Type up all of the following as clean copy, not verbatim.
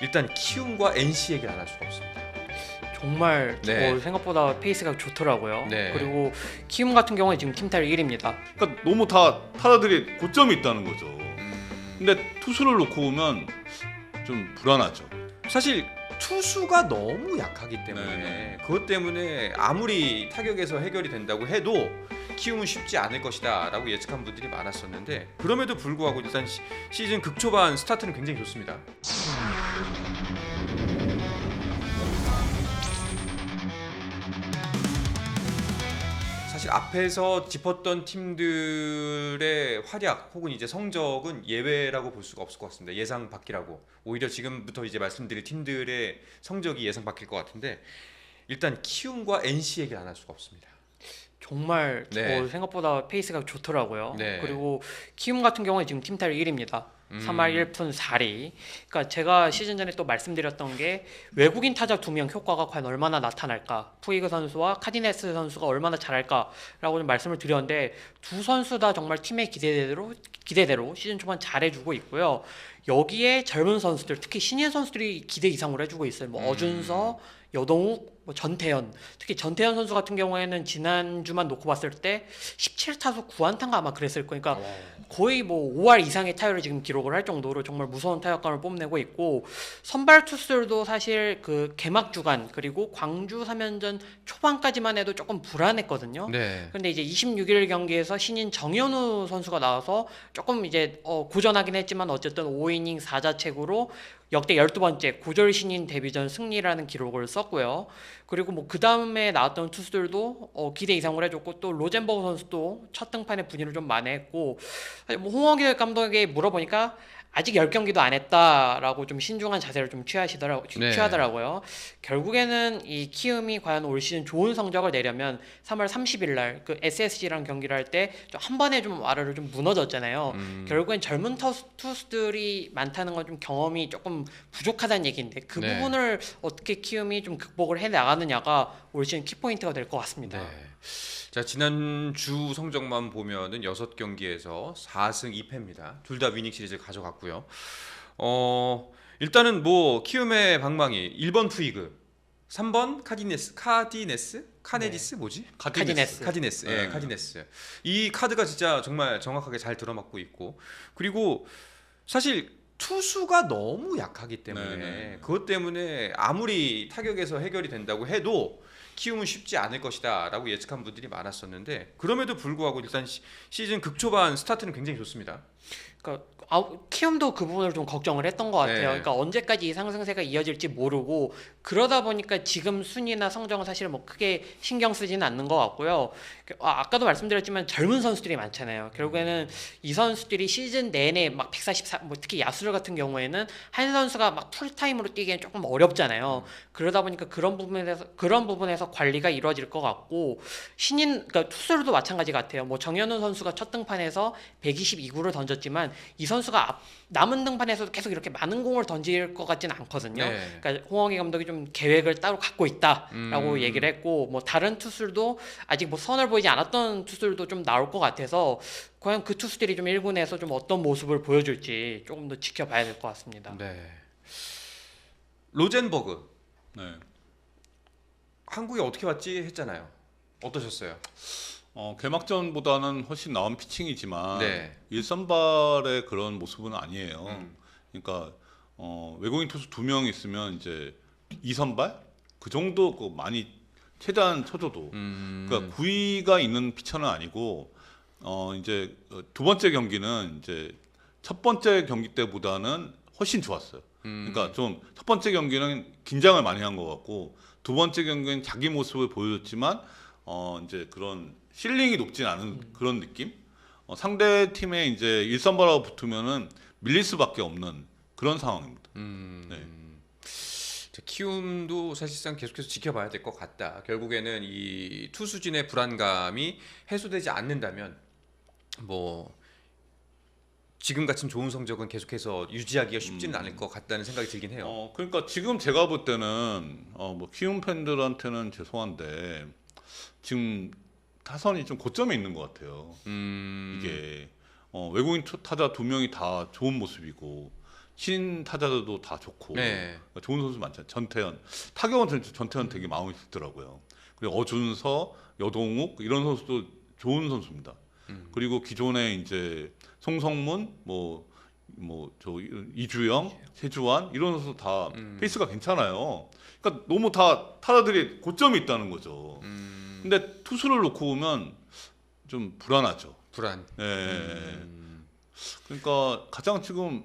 일단 키움과 NC 얘기를 안 할 수가 없습니다. 정말 네. 생각보다 페이스가 좋더라고요. 네. 그리고 키움 같은 경우에 지금 팀 타율 1위입니다. 그러니까 너무 다 타자들이 고점이 있다는 거죠. 근데 투수를 놓고 보면 좀 불안하죠. 사실 투수가 너무 약하기 때문에 네. 그것 때문에 아무리 타격에서 해결이 된다고 해도 키움은 쉽지 않을 것이다 라고 예측한 분들이 많았었는데, 그럼에도 불구하고 일단 시즌 극초반 스타트는 굉장히 좋습니다. 사실 앞에서 짚었던 팀들의 활약 혹은 이제 성적은 예외라고 볼 수가 없을 것 같습니다. 예상 밖이라고. 오히려 지금부터 이제 말씀드릴 팀들의 성적이 예상 밖일 것 같은데, 일단 키움과 NC 얘기를 안 할 수가 없습니다. 정말 네. 생각보다 페이스가 좋더라고요. 네. 그리고 키움 같은 경우에 지금 팀 타율 1위입니다. 3할 1푼 4리. 그러니까 제가 시즌 전에 또 말씀드렸던 게 외국인 타자 2명 효과가 과연 얼마나 나타날까, 푸이그 선수와 카디네스 선수가 얼마나 잘할까라고 좀 말씀을 드렸는데, 두 선수 다 정말 팀의 기대대로 시즌 초반 잘해주고 있고요. 여기에 젊은 선수들, 특히 신인 선수들이 기대 이상으로 해주고 있어요. 뭐 어준서, 여동욱, 뭐 전태현, 특히 전태현 선수 같은 경우에는 지난주만 놓고 봤을 때 17타수 9안타인가 아마 그랬을 거니까 거의 뭐 5할 이상의 타율을 지금 기록을 할 정도로 정말 무서운 타격감을 뽐내고 있고, 선발 투수들도 사실 그 개막 주간 그리고 광주 3연전 초반까지만 해도 조금 불안했거든요. 네. 근데 이제 26일 경기에서 신인 정현우 선수가 나와서 조금 이제 고전하긴 했지만 어쨌든 5이닝 4자책으로 역대 12번째 고졸 신인 데뷔전 승리라는 기록을 썼고요. 그리고 뭐 그 다음에 나왔던 투수들도 기대 이상을 해줬고, 또 로젠버그 선수도 첫 등판에 분위를 좀 만회했고, 사실 뭐 홍원길 감독에게 물어보니까 아직 10경기도 안 했다라고 좀 신중한 자세를 좀 네. 취하더라고요. 결국에는 이 키움이 과연 올 시즌 좋은 성적을 내려면 3월 30일 날 그 SSG랑 경기를 할 때 한 번에 좀 와르르 좀 무너졌잖아요. 결국엔 젊은 투수들이 많다는 건 좀 경험이 조금 부족하다는 얘기인데, 그 네. 부분을 어떻게 키움이 좀 극복을 해 나가느냐가 올 시즌 키포인트가 될 것 같습니다. 네. 자, 지난주 성적만 보면은 6경기에서 4승 2패입니다. 둘 다 위닝 시리즈를 가져갔고요. 일단은 뭐 키움의 방망이 1번 푸이그, 3번 카네디스 뭐지? 카디네스. 네. 예, 카디네스. 이 카드가 진짜 정말 정확하게 잘 들어맞고 있고, 그리고 사실 투수가 너무 약하기 때문에 네. 그것 때문에 아무리 타격에서 해결이 된다고 해도 키움은 쉽지 않을 것이다 라고 예측한 분들이 많았었는데, 그럼에도 불구하고 일단 시즌 극초반 스타트는 굉장히 좋습니다. 그러니까 키움도 그 부분을 좀 걱정을 했던 것 같아요. 네. 그러니까 언제까지 이 상승세가 이어질지 모르고, 그러다 보니까 지금 순위나 성적은 사실 뭐 크게 신경 쓰지는 않는 것 같고요. 아까도 말씀드렸지만 젊은 선수들이 많잖아요. 결국에는 이 선수들이 시즌 내내 막 144, 뭐 특히 야수들 같은 경우에는 한 선수가 막 풀타임으로 뛰기엔 조금 어렵잖아요. 그러다 보니까 그런 부분에서 관리가 이루어질 것 같고, 그러니까 투수들도 마찬가지 같아요. 뭐 정현우 선수가 첫 등판에서 122구를 던졌지만 이 선수가 남은 등판에서도 계속 이렇게 많은 공을 던질 것 같지는 않거든요. 네. 그러니까 홍영기 감독이 좀 계획을 따로 갖고 있다라고 얘기를 했고, 뭐 다른 투수들도 아직 뭐 선을 보이지 않았던 투수들도 좀 나올 것 같아서 과연 그 투수들이 좀 1군에서 좀 어떤 모습을 보여줄지 조금 더 지켜봐야 될 것 같습니다. 네. 로젠버그 네. 한국에 어떻게 왔지 했잖아요. 어떠셨어요? 개막전보다는 훨씬 나은 피칭이지만 네. 일선발의 그런 모습은 아니에요. 음. 그러니까 외국인 투수 2명 있으면 이제 2선발 그 정도 많이 최대한 쳐줘도 그러니까 구위가 있는 피처는 아니고 이제 두 번째 경기는 이제 첫 번째 경기 때보다는 훨씬 좋았어요. 그러니까 좀 첫 번째 경기는 긴장을 많이 한 것 같고, 두 번째 경기는 자기 모습을 보여줬지만 이제 그런 실링이 높진 않은 그런 느낌. 상대 팀에 이제 일선발하고 붙으면은 밀릴 수밖에 없는 그런 상황입니다. 네. 자, 키움도 사실상 계속해서 지켜봐야 될 것 같다. 결국에는 이 투수진의 불안감이 해소되지 않는다면 뭐 지금 같은 좋은 성적은 계속해서 유지하기가 쉽지는 않을 것 같다는 생각이 들긴 해요. 그러니까 지금 제가 볼 때는 뭐 키움 팬들한테는 죄송한데 지금 타선이 좀 고점에 있는 것 같아요. 이게 외국인 타자 2명이 다 좋은 모습이고, 신 타자들도 다 좋고 네. 좋은 선수 많잖아요. 전태현 타격은 전태현 되게 마음에 들더라고요. 그리고 어준서, 여동욱 이런 선수도 좋은 선수입니다. 그리고 기존에 이제 송성문 저 이주영, 최주환 이런 선수 다 페이스가 괜찮아요. 그러니까 너무 다 타자들이 고점이 있다는 거죠. 근데 투수를 놓고 보면 좀 불안하죠. 불안. 예. 그러니까 가장 지금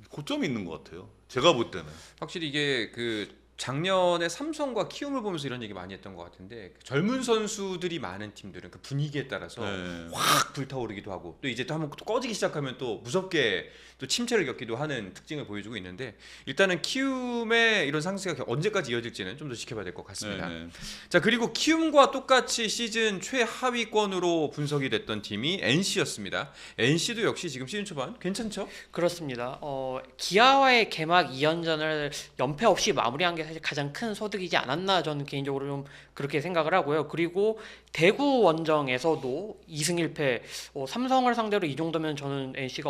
고점이 있는 것 같아요. 제가 볼 때는. 확실히 이게 그 작년에 삼성과 키움을 보면서 이런 얘기 많이 했던 것 같은데 젊은 선수들이 많은 팀들은 그 분위기에 따라서 네. 확 불타오르기도 하고 또 이제 또 한번 또 꺼지기 시작하면 또 무섭게 또 침체를 겪기도 하는 특징을 보여주고 있는데 일단은 키움의 이런 상승이 언제까지 이어질지는 좀 더 지켜봐야 될 것 같습니다. 네. 자 그리고 키움과 똑같이 시즌 최하위권으로 분석이 됐던 팀이 NC였습니다. NC도 역시 지금 시즌 초반 괜찮죠? 그렇습니다. 기아와의 개막 2연전을 연패 없이 마무리한 게 사실 가장 큰 소득이지 않았나 저는 개인적으로 좀 그렇게 생각을 하고요. 그리고 대구 원정에서도 2승 1패 삼성을 상대로 이 정도면 저는 NC가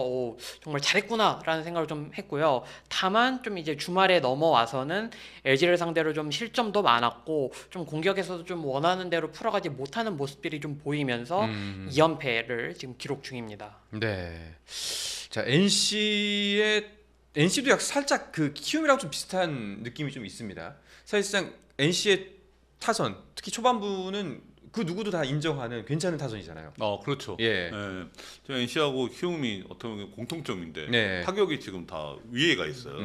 정말 잘했구나라는 생각을 좀 했고요. 다만 좀 이제 주말에 넘어와서는 LG를 상대로 좀 실점도 많았고 좀 공격에서도 좀 원하는 대로 풀어가지 못하는 모습들이 좀 보이면서 2연패를 지금 기록 중입니다. 네. 자 NC도 약 살짝 그 키움이랑 좀 비슷한 느낌이 좀 있습니다. 사실상 NC의 타선, 특히 초반부는 그 누구도 다 인정하는 괜찮은 타선이잖아요. 그렇죠. 예. 저 NC하고 키움이 어떻게 보면 공통점인데 네. 타격이 지금 다 위에가 있어요.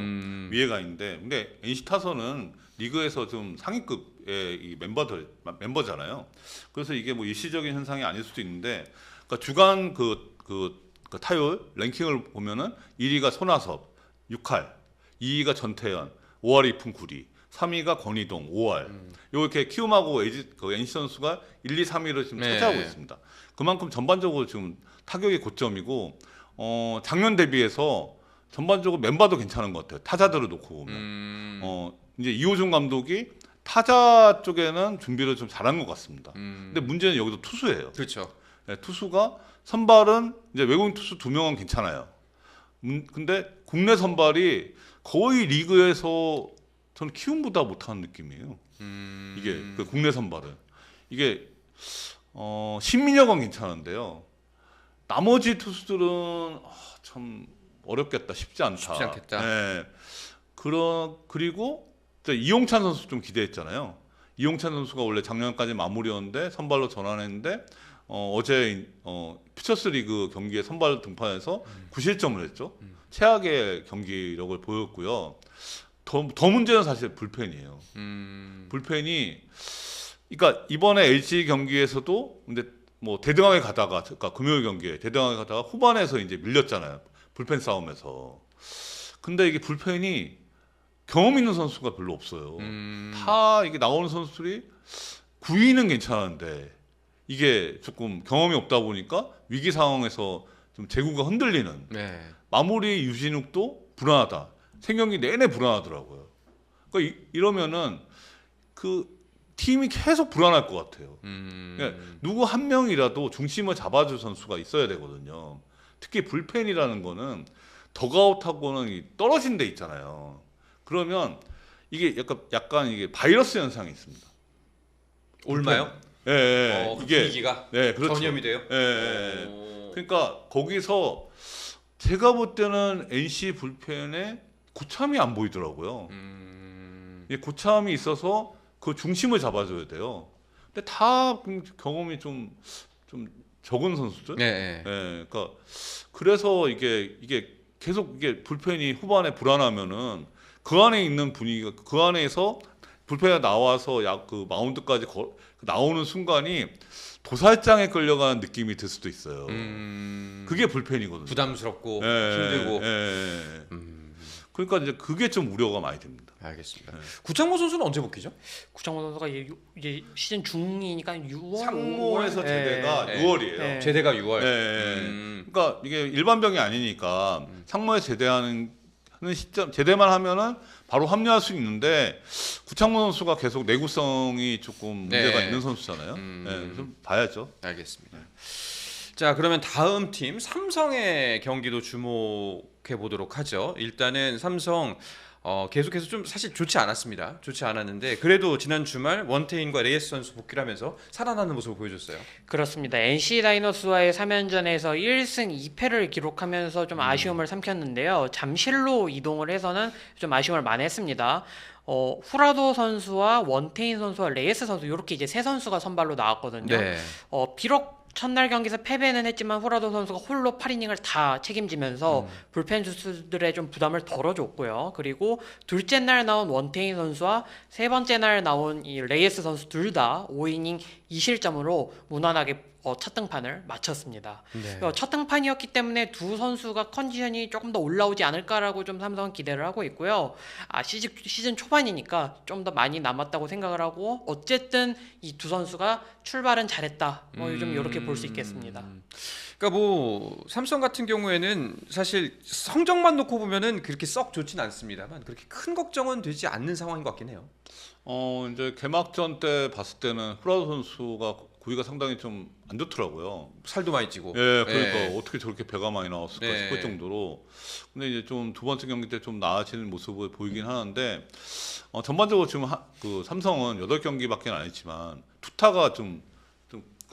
위에가 있는데 근데 NC 타선은 리그에서 좀 상위급의 이 멤버잖아요. 그래서 이게 뭐 일시적인 현상이 아닐 수도 있는데 그러니까 주간 그 타율 랭킹을 보면은 1위가 손아섭 6할, 2위가 전태현 5할 2푼 9리, 3위가 권희동 5할. 이렇게 키움하고 NC 선수가 1, 2, 3위를 지금 네. 차지하고 있습니다. 그만큼 전반적으로 지금 타격이 고점이고 작년 대비해서 전반적으로 멤버도 괜찮은 것 같아요. 타자들을 놓고 보면 이제 이호준 감독이 타자 쪽에는 준비를 좀 잘한 것 같습니다. 근데 문제는 여기도 투수예요. 그렇죠. 네, 투수가 선발은 이제 외국인 투수 2명은 괜찮아요. 근데 국내 선발이 거의 리그에서 저는 키움보다 못하는 느낌이에요. 이게 그 국내 선발은 이게 신민혁은 괜찮은데요. 나머지 투수들은 참 어렵겠다, 쉽지 않다. 쉽지 않겠다. 네. 그리고 이용찬 선수 좀 기대했잖아요. 이용찬 선수가 원래 작년까지 마무리였는데 선발로 전환했는데 어제 퓨처스 리그 경기에 선발 등판해서 9실점을 했죠. 최악의 경기력을 보였고요. 더 문제는 사실 불펜이에요. 불펜이 그러니까 이번에 LG 경기에서도 근데 뭐 대등하게 가다가 그러니까 금요일 경기에 대등하게 가다가 후반에서 이제 밀렸잖아요. 불펜 싸움에서. 근데 이게 불펜이 경험 있는 선수가 별로 없어요. 다 이게 나오는 선수들이 9위는 괜찮은데 이게 조금 경험이 없다 보니까 위기 상황에서 좀 제구가 흔들리는. 네. 마무리 유진욱도 불안하다. 생경기 내내 불안하더라고요. 그러니까 이러면은 그 팀이 계속 불안할 것 같아요. 그러니까 누구 한 명이라도 중심을 잡아줄 선수가 있어야 되거든요. 특히 불펜이라는 거는 덕아웃하고는 떨어진 데 있잖아요. 그러면 이게 약간 이게 바이러스 현상이 있습니다. 올마요? 예. 그 이게 분위기가 네, 그렇죠. 전염이 돼요. 예. 그러니까 거기서 제가 볼 때는 NC 불펜에 고참이 안 보이더라고요. 고참이 있어서 그 중심을 잡아줘야 돼요. 근데 다 경험이 좀 적은 선수들. 네. 그러니까 그래서 이게 계속 이게 불펜이 후반에 불안하면은 그 안에 있는 분위기가 그 안에서 불펜이 나와서 그 마운드까지 나오는 순간이 도살장에 끌려가는 느낌이 들 수도 있어요. 그게 불펜이거든요. 부담스럽고 힘들고. 그러니까 이제 그게 좀 우려가 많이 됩니다. 알겠습니다. 구창모 선수는 언제 복귀죠? 구창모 선수가 이제 시즌 중이니까 6월. 상무에서 제대가 네. 6월이에요. 네. 제대가 6월. 그러니까 이게 일반병이 아니니까 상무에 제대하는 시점 제대만 하면은 바로 합류할 수 있는데 구창모 선수가 계속 내구성이 조금 문제가 있는 선수잖아요. 좀 봐야죠. 알겠습니다. 자 그러면 다음 팀 삼성의 경기도 주목 분석해 보도록 하죠. 일단은 삼성 계속해서 좀 사실 좋지 않았습니다. 좋지 않았는데 그래도 지난 주말 원태인과 레이스 선수 복귀를 하면서 살아나는 모습을 보여줬어요. 그렇습니다. NC 다이노스와의 3연전에서 1승 2패를 기록하면서 좀 아쉬움을 삼켰는데요. 잠실로 이동을 해서는 좀 아쉬움을 많이 했습니다. 후라도 선수와 원태인 선수와 레이스 선수 이렇게 이제 세 선수가 선발로 나왔거든요. 네. 비록 첫날 경기에서 패배는 했지만 후라도 선수가 홀로 8이닝을 다 책임지면서 불펜 투수들의 좀 부담을 덜어줬고요. 그리고 둘째 날 나온 원태인 선수와 세 번째 날 나온 이 레이스 선수 둘 다 5이닝 2실점으로 무난하게 첫 등판을 마쳤습니다. 네. 첫 등판이었기 때문에 두 선수가 컨디션이 조금 더 올라오지 않을까라고 좀 삼성은 기대를 하고 있고요. 시즌 초반이니까 좀 더 많이 남았다고 생각을 하고 어쨌든 이 두 선수가 출발은 잘했다. 요즘 이렇게 볼 수 있겠습니다. 그러니까 뭐 삼성 같은 경우에는 사실 성적만 놓고 보면은 그렇게 썩 좋진 않습니다만 그렇게 큰 걱정은 되지 않는 상황인 것 같긴 해요. 이제 개막전 때 봤을 때는 후라도 선수가 구위가 상당히 좀 안 좋더라고요. 살도 많이 찌고. 예, 그러니까 네. 어떻게 저렇게 배가 많이 나왔을까 네. 싶을 정도로. 근데 이제 좀 두 번째 경기 때 좀 나아지는 모습을 보이긴 하는데 전반적으로 지금 그 삼성은 8경기밖에 안 했지만 투타가 좀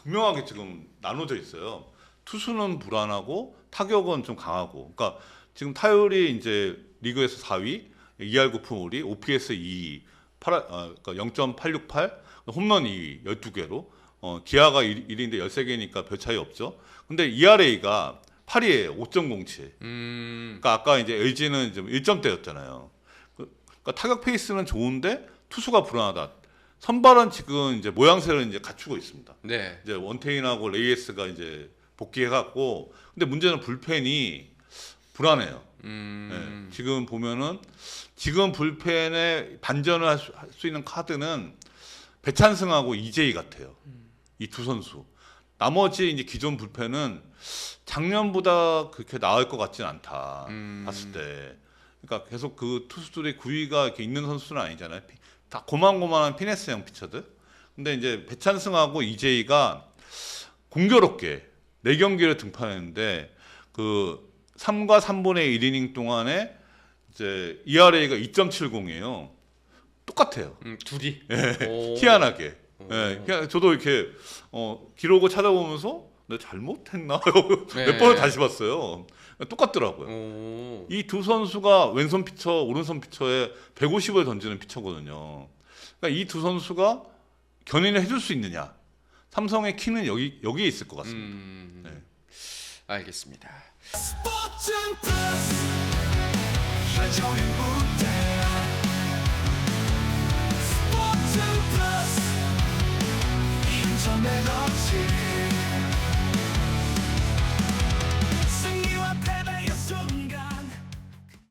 분명하게 지금 나눠져 있어요. 투수는 불안하고 타격은 좀 강하고. 그러니까 지금 타율이 이제 리그에서 4위, 2할 9푼 5리, OPS 2위, 그러니까 0.868, 홈런 2위 12개로. 기아가 1위인데 13개니까 별 차이 없죠. 근데 ERA가 8위에 5.07. 그러니까 아까 이제 LG는 좀 1점대였잖아요. 그러니까 타격 페이스는 좋은데 투수가 불안하다. 선발은 지금 이제 모양새를 이제 갖추고 있습니다. 네. 이제 원태인하고 레이에스가 이제 복귀해갖고, 근데 문제는 불펜이 불안해요. 네, 지금 보면은 지금 불펜에 반전을 할 수 있는 카드는 배찬승하고 이재희 같아요. 이 두 선수. 나머지 이제 기존 불펜은 작년보다 그렇게 나을 것 같지는 않다. 봤을 때. 그러니까 계속 그 투수들의 구위가 이렇게 있는 선수는 아니잖아요. 다 고만고만한 피네스형 피처들. 근데 이제 배찬승하고 이재희가 공교롭게 4경기를 등판했는데 그 3과 3분의 1이닝 동안에 이제 ERA가 2.70이에요. 똑같아요. 둘이. 예, 희한하게. 예, 저도 이렇게 기록을 찾아보면서 내가 잘못했나 네. 몇 번을 다시 봤어요. 똑같더라고요. 오. 이 두 선수가 왼손 피처, 오른손 피처에 150을 던지는 피처거든요. 그러니까 이 두 선수가 견인을 해줄 수 있느냐? 삼성의 키는 여기에 있을 것 같습니다. 네. 알겠습니다. 스포츠는 플러스 한정의 무대 스포츠는 플러스 인터넷 없이